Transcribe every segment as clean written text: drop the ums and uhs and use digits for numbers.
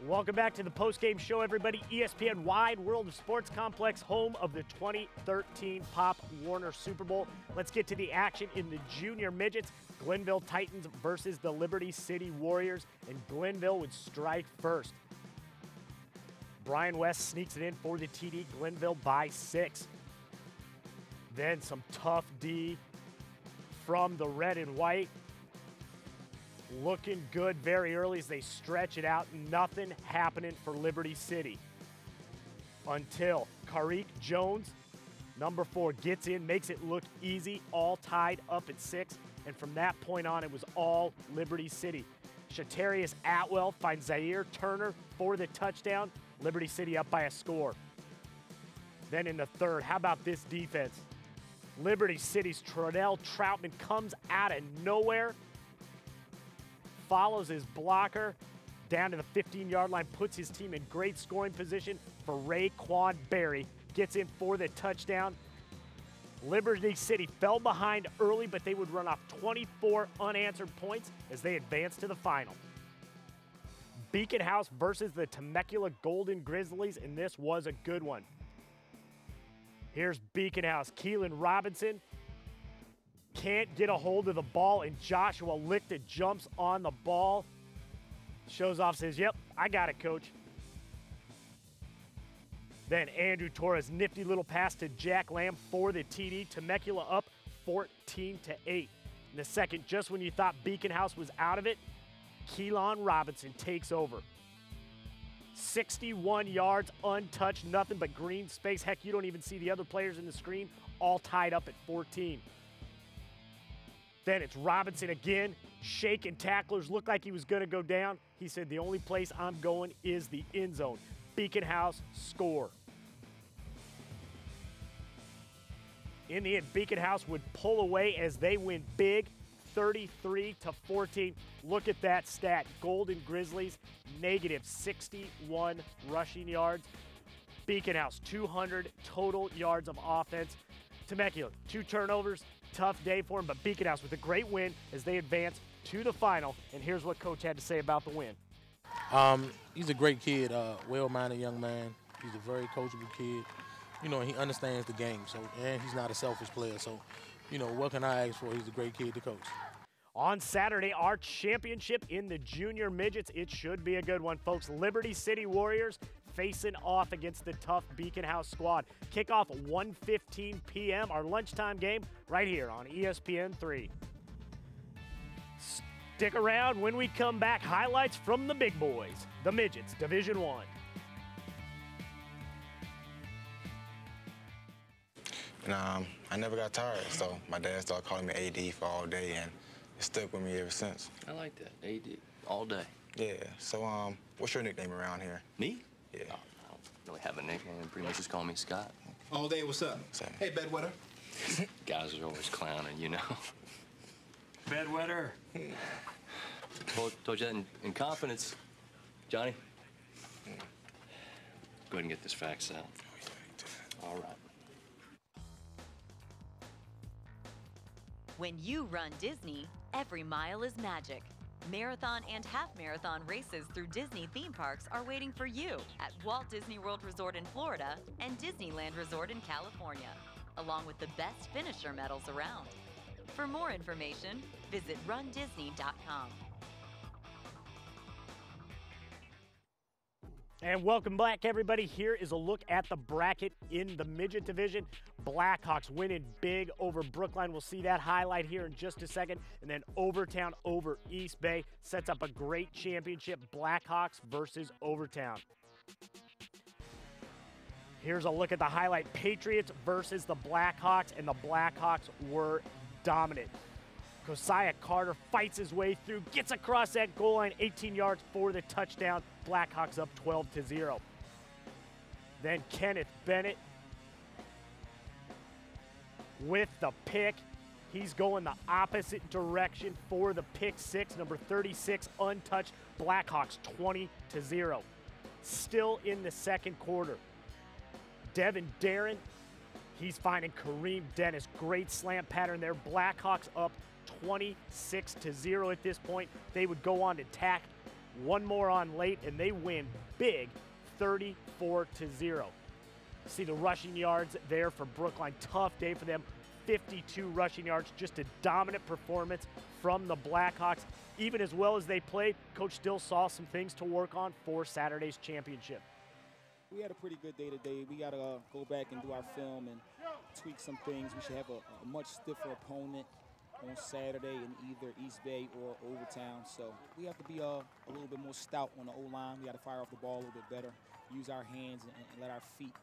Welcome back to the Postgame Show, everybody. ESPN Wide World of Sports Complex, home of the 2013 Pop Warner Super Bowl. Let's get to the action in the junior midgets. Glenville Titans versus the Liberty City Warriors, and Glenville would strike first. Brian West sneaks it in for the TD, Glenville by 6. Then some tough D from the red and white. Looking good very early as they stretch it out. Nothing happening for Liberty City until Karik Jones, number 4, gets in, makes it look easy, all tied up at 6. And from that point on, it was all Liberty City. Shatarius Atwell finds Zaire Turner for the touchdown. Liberty City up by a score. Then in the third, how about this defense? Liberty City's Tronell Troutman comes out of nowhere, follows his blocker down to the 15-yard line, puts his team in great scoring position for Raekwon Berry. Gets in for the touchdown. Liberty City fell behind early, but they would run off 24 unanswered points as they advance to the final. Beacon House versus the Temecula Golden Grizzlies, and this was a good one. Here's Beacon House. Keelan Robinson can't get a hold of the ball, and Joshua Lichta jumps on the ball. Shows off, says, "Yep, I got it, coach." Then Andrew Torres, nifty little pass to Jack Lamb for the TD. Temecula up 14-8. In the second, just when you thought Beacon House was out of it, Keelan Robinson takes over. 61 yards, untouched, nothing but green space. Heck, you don't even see the other players in the screen, all tied up at 14. Then it's Robinson again, shaking tacklers, looked like he was gonna go down. He said, "The only place I'm going is the end zone." Beacon House score. In the end, Beacon House would pull away as they win big, 33-14. Look at that stat. Golden Grizzlies, -61 rushing yards. Beacon House, 200 total yards of offense. Temecula, 2 turnovers. Tough day for him, but Beacon House with a great win as they advance to the final. And here's what Coach had to say about the win. He's a great kid, well-minded young man. He's a very coachable kid. You know, he understands the game, and he's not a selfish player. So, you know, what can I ask for? He's a great kid to coach. On Saturday, our championship in the junior midgets. It should be a good one, folks. Liberty City Warriors facing off against the tough Beacon House squad. Kickoff 1:15 p.m., our lunchtime game right here on ESPN3. Stick around. When we come back, highlights from the big boys, the midgets, Division I. And I never got tired, so my dad started calling me AD for all day, and it stuck with me ever since. I like that, AD, all day. Yeah, so what's your nickname around here? Me? Yeah. No, I don't really have a nickname. Pretty much just call me Scott. All day, what's up? Same. Hey, bedwetter. Guys are always clowning, you know. Bedwetter. Told you that in confidence. Johnny, go ahead and get this fax out. All right. When you run Disney, every mile is magic. Marathon and half-marathon races through Disney theme parks are waiting for you at Walt Disney World Resort in Florida and Disneyland Resort in California, along with the best finisher medals around. For more information, visit rundisney.com. And welcome back, everybody. Here is a look at the bracket in the midget division. Blackhawks winning big over Brookline. We'll see that highlight here in just a second. And then Overtown over East Bay sets up a great championship. Blackhawks versus Overtown. Here's a look at the highlight. Patriots versus the Blackhawks, and the Blackhawks were dominant. Josiah Carter fights his way through, gets across that goal line, 18 yards for the touchdown. Blackhawks up 12-0. Then Kenneth Bennett with the pick. He's going the opposite direction for the pick 6. Number 36 untouched. Blackhawks 20-0. Still in the second quarter. Devin Darren, he's finding Kareem Dennis. Great slant pattern there. Blackhawks up 26-0 at this point. They would go on to tack one more on late, and they win big 34-0. See the rushing yards there for Brookline. Tough day for them. 52 rushing yards, just a dominant performance from the Blackhawks. Even as well as they played, Coach still saw some things to work on for Saturday's championship. We had a pretty good day today. We got to go back and do our film and tweak some things. We should have a much stiffer opponent on Saturday in either East Bay or Overtown. So we have to be a little bit more stout on the O-line. We got to fire off the ball a little bit better, use our hands and let our feet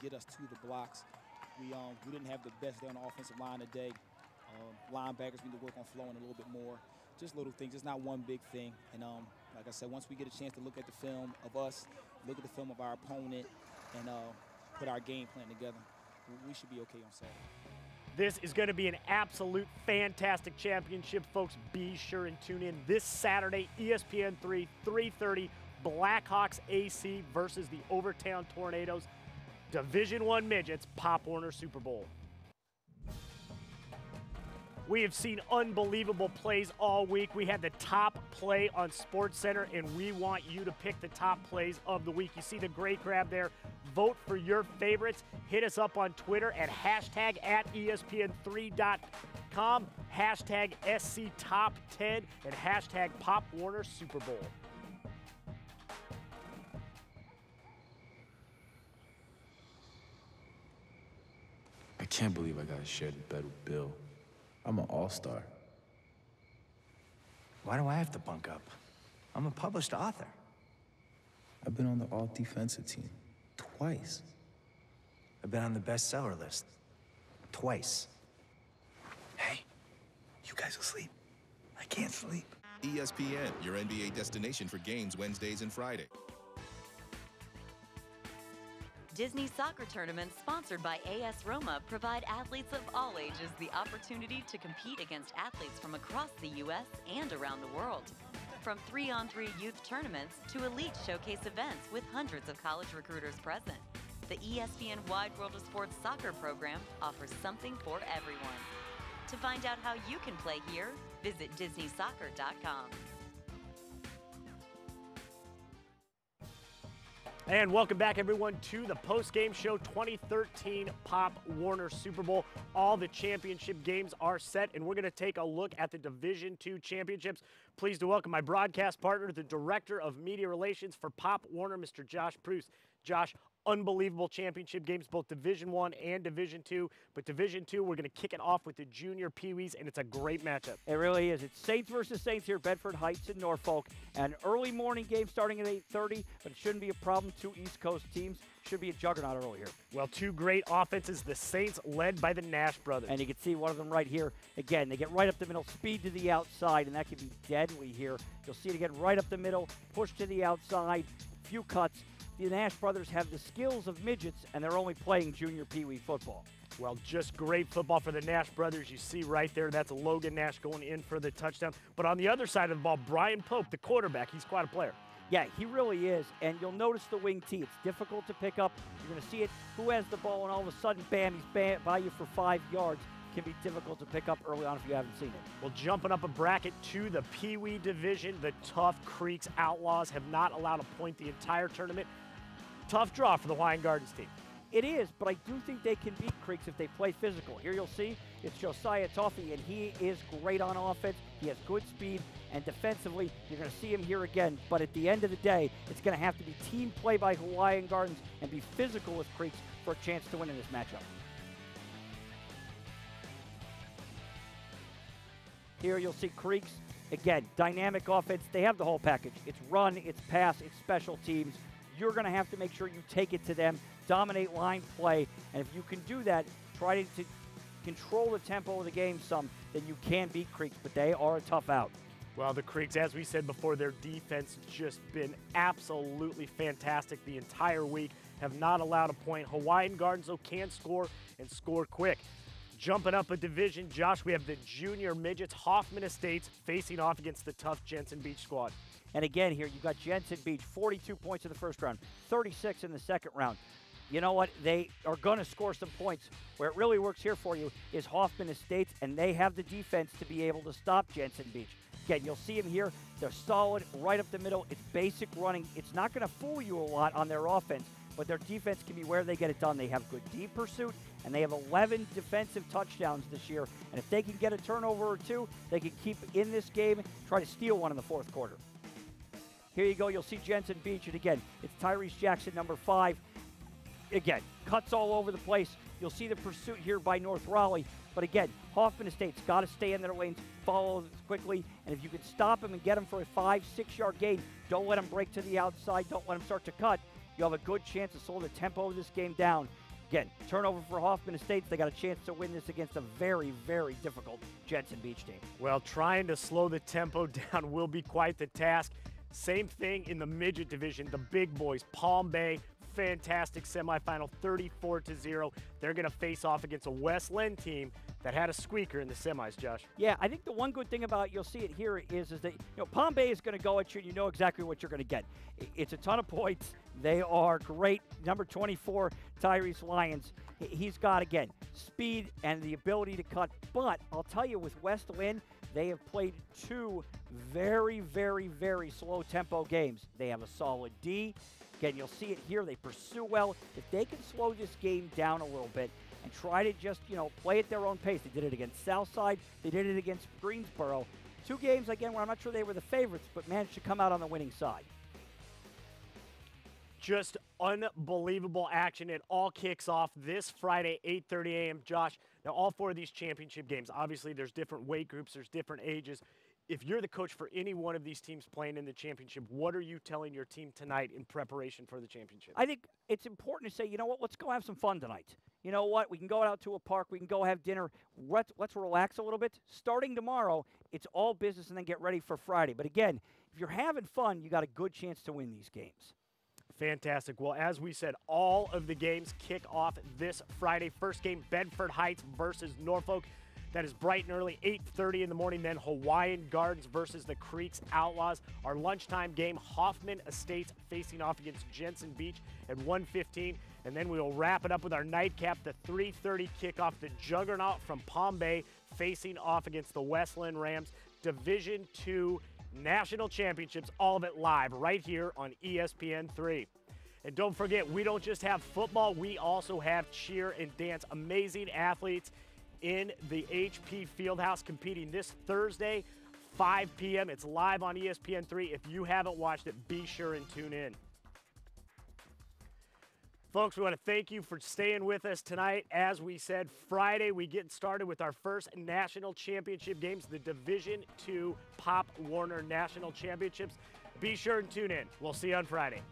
get us to the blocks. We didn't have the best day on the offensive line today. Linebackers need to work on flowing a little bit more. Just little things. It's not one big thing. And like I said, once we get a chance to look at the film of us, look at the film of our opponent, and put our game plan together, we should be okay on Saturday. This is going to be an absolute fantastic championship, folks. Be sure and tune in this Saturday, ESPN 3, 3:30, Blackhawks AC versus the Overtown Tornadoes. Division I Midgets, Pop Warner Super Bowl. We have seen unbelievable plays all week. We had the top play on SportsCenter, and we want you to pick the top plays of the week. You see the great grab there. Vote for your favorites. Hit us up on Twitter at #ESPN3.com, #SCTop10, and #Pop Warner Super Bowl. I can't believe I got to share the bed with Bill. I'm an all-star. Why do I have to bunk up? I'm a published author. I've been on the all-defensive team twice. I've been on the bestseller list twice. Hey, you guys asleep? I can't sleep. ESPN, your NBA destination for games Wednesdays and Fridays. Disney soccer tournaments sponsored by AS Roma provide athletes of all ages the opportunity to compete against athletes from across the U.S. and around the world. From 3-on-3 youth tournaments to elite showcase events with hundreds of college recruiters present, the ESPN Wide World of Sports soccer program offers something for everyone. To find out how you can play here, visit DisneySoccer.com. And welcome back, everyone, to the Postgame Show 2013 Pop Warner Super Bowl. All the championship games are set, and we're going to take a look at the Division II championships. Pleased to welcome my broadcast partner, the Director of Media Relations for Pop Warner, Mr. Josh Proust. Josh, unbelievable championship games, both Division I and Division II. But Division II, we're going to kick it off with the junior Pee-wees, and it's a great matchup. It really is. It's Saints versus Saints here, Bedford Heights and Norfolk. An early morning game starting at 8:30, but it shouldn't be a problem. Two East Coast teams. Should be a juggernaut early here. Well, two great offenses. The Saints led by the Nash brothers. And you can see one of them right here. Again, they get right up the middle, speed to the outside, and that can be deadly here. You'll see it again right up the middle, push to the outside, few cuts. The Nash brothers have the skills of midgets, and they're only playing junior Pee-wee football. Well, just great football for the Nash brothers. You see right there, that's Logan Nash going in for the touchdown. But on the other side of the ball, Brian Pope, the quarterback, he's quite a player. Yeah, he really is, and you'll notice the wing tee. It's difficult to pick up. You're going to see it. Who has the ball, and all of a sudden, bam, he's by you for 5 yards. Can be difficult to pick up early on if you haven't seen it. Well, jumping up a bracket to the Pee-wee division, the Tough Creeks Outlaws have not allowed a point the entire tournament. Tough draw for the Hawaiian Gardens team. It is, but I do think they can beat Creeks if they play physical. Here you'll see it's Josiah Toffee, and he is great on offense. He has good speed, and defensively, you're going to see him here again. But at the end of the day, it's going to have to be team play by Hawaiian Gardens and be physical with Creeks for a chance to win in this matchup. Here you'll see Creeks, again, dynamic offense. They have the whole package. It's run, it's pass, it's special teams. You're going to have to make sure you take it to them, dominate line play, and if you can do that, try to control the tempo of the game some, then you can beat Creeks, but they are a tough out. Well, the Creeks, as we said before, their defense just been absolutely fantastic the entire week, have not allowed a point. Hawaiian Gardens, though, can score and score quick. Jumping up a division, Josh, we have the junior midgets, Hoffman Estates, facing off against the tough Jensen Beach squad. And again here, you've got Jensen Beach, 42 points in the first round, 36 in the second round. You know what? They are going to score some points. Where it really works here for you is Hoffman Estates, and they have the defense to be able to stop Jensen Beach. Again, you'll see them here. They're solid right up the middle. It's basic running. It's not going to fool you a lot on their offense, but their defense can be where they get it done. They have good deep pursuit, and they have 11 defensive touchdowns this year. And if they can get a turnover or two, they can keep in this game, try to steal one in the fourth quarter. Here you go. You'll see Jensen Beach. And again, it's Tyrese Jackson, number 5. Again, cuts all over the place. You'll see the pursuit here by North Raleigh. But again, Hoffman Estate's got to stay in their lanes, follow quickly, and if you can stop them and get them for a 5-6 yard gain, don't let them break to the outside, don't let them start to cut. You'll have a good chance to slow the tempo of this game down. Again, turnover for Hoffman Estates. They got a chance to win this against a very, very difficult Jensen Beach team. Well, trying to slow the tempo down will be quite the task. Same thing in the midget division, the big boys, Palm Bay, fantastic semifinal, 34-0. They're going to face off against a West Linn team that had a squeaker in the semis, Josh. Yeah, I think the one good thing about, you'll see it here, is that Palm Bay is going to go at you, and you know exactly what you're going to get. It's a ton of points. They are great. Number 24, Tyrese Lyons. He's got, again, speed and the ability to cut. But I'll tell you, with West Linn, they have played 2 very, very, very slow tempo games. They have a solid D. Again, you'll see it here. They pursue well. If they can slow this game down a little bit and try to just, play at their own pace. They did it against Southside. They did it against Greensboro. 2 games, again, where I'm not sure they were the favorites, but managed to come out on the winning side. Just unbelievable action. It all kicks off this Friday, 8:30 a.m. Josh, now all 4 of these championship games, obviously there's different weight groups, there's different ages. If you're the coach for any one of these teams playing in the championship, what are you telling your team tonight in preparation for the championship? I think it's important to say, you know what, let's go have some fun tonight. You know what, we can go out to a park, we can go have dinner. Let's relax a little bit. Starting tomorrow, it's all business and then get ready for Friday. But again, if you're having fun, you got a good chance to win these games. Fantastic. Well, as we said, all of the games kick off this Friday. First game, Bedford Heights versus Norfolk. That is bright and early, 8:30 in the morning. Then Hawaiian Gardens versus the Creeks Outlaws. Our lunchtime game, Hoffman Estates facing off against Jensen Beach at 1:15. And then we will wrap it up with our nightcap, the 3:30 kickoff, the Juggernaut from Palm Bay facing off against the West Linn Rams. Division II National Championships, all of it live right here on ESPN3. And don't forget, we don't just have football, we also have cheer and dance. Amazing athletes in the HP Fieldhouse competing this Thursday, 5 p.m. It's live on ESPN3. If you haven't watched it, be sure and tune in. Folks, we want to thank you for staying with us tonight. As we said, Friday we get started with our first national championship games, the Division II Pop Warner National Championships. Be sure and tune in. We'll see you on Friday.